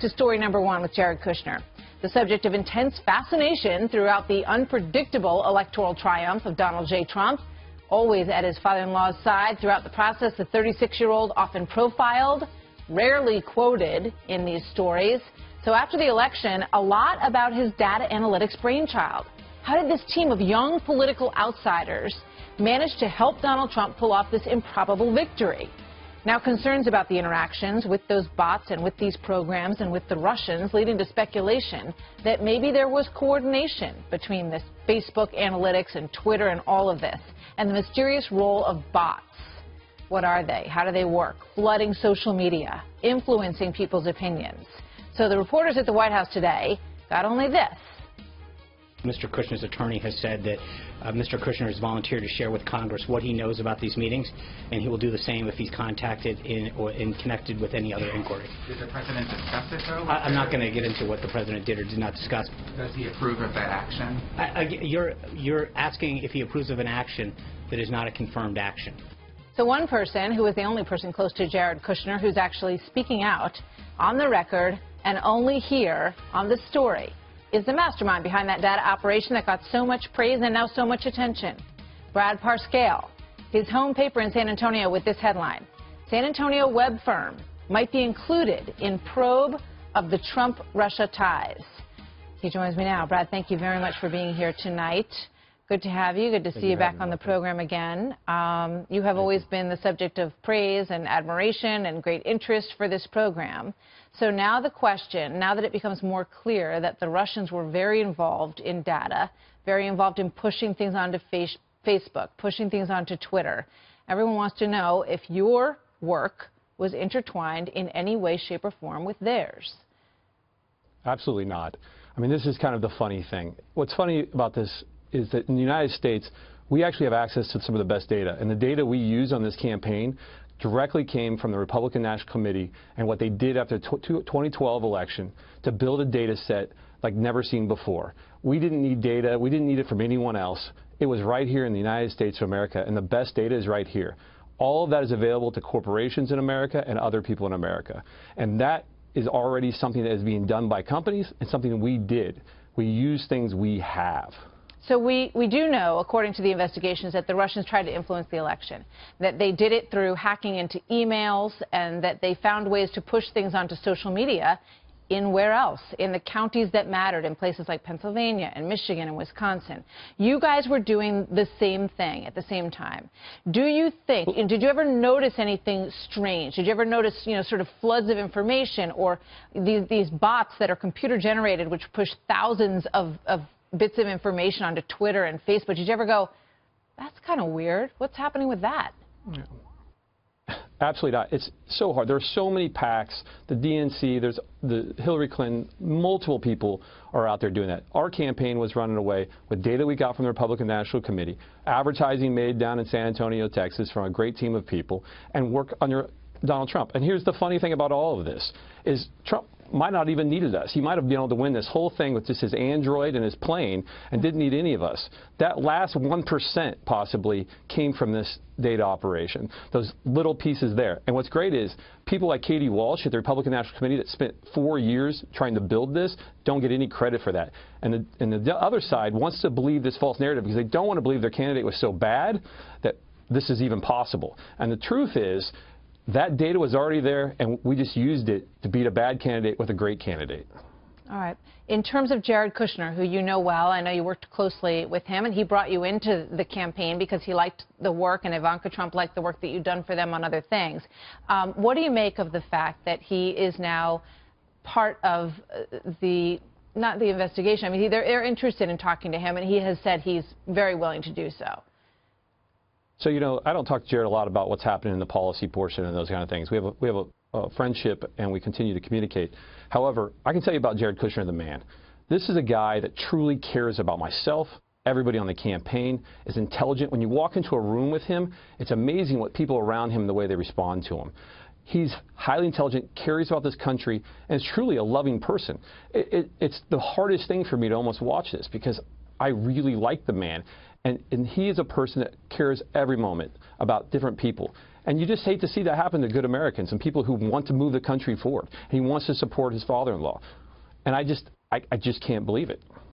To story number one with Jared Kushner. The subject of intense fascination throughout the unpredictable electoral triumph of Donald J. Trump. Always at his father-in-law's side throughout the process, the 36-year-old often profiled, rarely quoted in these stories. So after the election, a lot about his data analytics brainchild. How did this team of young political outsiders manage to help Donald Trump pull off this improbable victory? Now, concerns about the interactions with those bots and with these programs and with the Russians leading to speculation that maybe there was coordination between this Facebook analytics and Twitter and all of this, and the mysterious role of bots. What are they? How do they work? Flooding social media, influencing people's opinions. So the reporters at the White House today got only this. Mr. Kushner's attorney has said that Mr. Kushner has volunteered to share with Congress what he knows about these meetings, and he will do the same if he's contacted or connected with any other inquiry. Did the president discuss it, though? I'm not going to get into what the president did or did not discuss. Does he approve of that action? You're asking if he approves of an action that is not a confirmed action. So one person, who is the only person close to Jared Kushner, who's actually speaking out on the record and only here on the story, is the mastermind behind that data operation that got so much praise and now so much attention. Brad Parscale, his home paper in San Antonio with this headline: San Antonio web firm might be included in probe of the Trump-Russia ties. He joins me now. Brad, thank you very much for being here tonight. Good to have you. Good to see you back on the program again. You have always been the subject of praise and admiration and great interest for this program. So now the question, now that it becomes more clear that the Russians were very involved in data, very involved in pushing things onto Facebook, pushing things onto Twitter, everyone wants to know if your work was intertwined in any way, shape, or form with theirs. Absolutely not. I mean, this is kind of the funny thing. What's funny about this is that in the United States, we actually have access to some of the best data. And the data we use on this campaign directly came from the Republican National Committee and what they did after the 2012 election to build a data set like never seen before. We didn't need data. We didn't need it from anyone else. It was right here in the United States of America, and the best data is right here. All of that is available to corporations in America and other people in America. And that is already something that is being done by companies and something we did. We use things we have. So we do know, according to the investigations, that the Russians tried to influence the election, that they did it through hacking into emails, and that they found ways to push things onto social media in where else? In the counties that mattered, in places like Pennsylvania and Michigan and Wisconsin. You guys were doing the same thing at the same time. Do you think, and did you ever notice anything strange? Did you ever notice, sort of floods of information, or these bots that are computer generated, which push thousands of bits of information onto Twitter and Facebook? Did you ever go, that's kind of weird? What's happening with that? Yeah. Absolutely not. It's so hard. There are so many PACs, the DNC, there's the Hillary Clinton, multiple people are out there doing that. Our campaign was running away with data we got from the Republican National Committee, advertising made down in San Antonio, Texas from a great team of people, and work under Donald Trump. And here's the funny thing about all of this, is Trump might not even needed us. He might have been able to win this whole thing with just his Android and his plane and didn't need any of us. That last 1% possibly came from this data operation, those little pieces there. And what's great is people like Katie Walsh at the Republican National Committee that spent 4 years trying to build this don't get any credit for that. And the other side wants to believe this false narrative because they don't want to believe their candidate was so bad that this is even possible. And the truth is, that data was already there, and we just used it to beat a bad candidate with a great candidate. All right. In terms of Jared Kushner, who you know well, I know you worked closely with him, and he brought you into the campaign because he liked the work, and Ivanka Trump liked the work that you'd done for them on other things. What do you make of the fact that he is now part of not the investigation, I mean, they're interested in talking to him, and he has said he's very willing to do so? So, I don't talk to Jared a lot about what's happening in the policy portion and those kind of things. We have a friendship, and we continue to communicate. However, I can tell you about Jared Kushner, the man. This is a guy that truly cares about myself, everybody on the campaign, is intelligent. When you walk into a room with him, it's amazing what people around him, the way they respond to him. He's highly intelligent, cares about this country, and is truly a loving person. It's the hardest thing for me to almost watch this because I really like the man. And he is a person that cares every moment about different people. And you just hate to see that happen to good Americans and people who want to move the country forward. He wants to support his father-in-law. And I just can't believe it.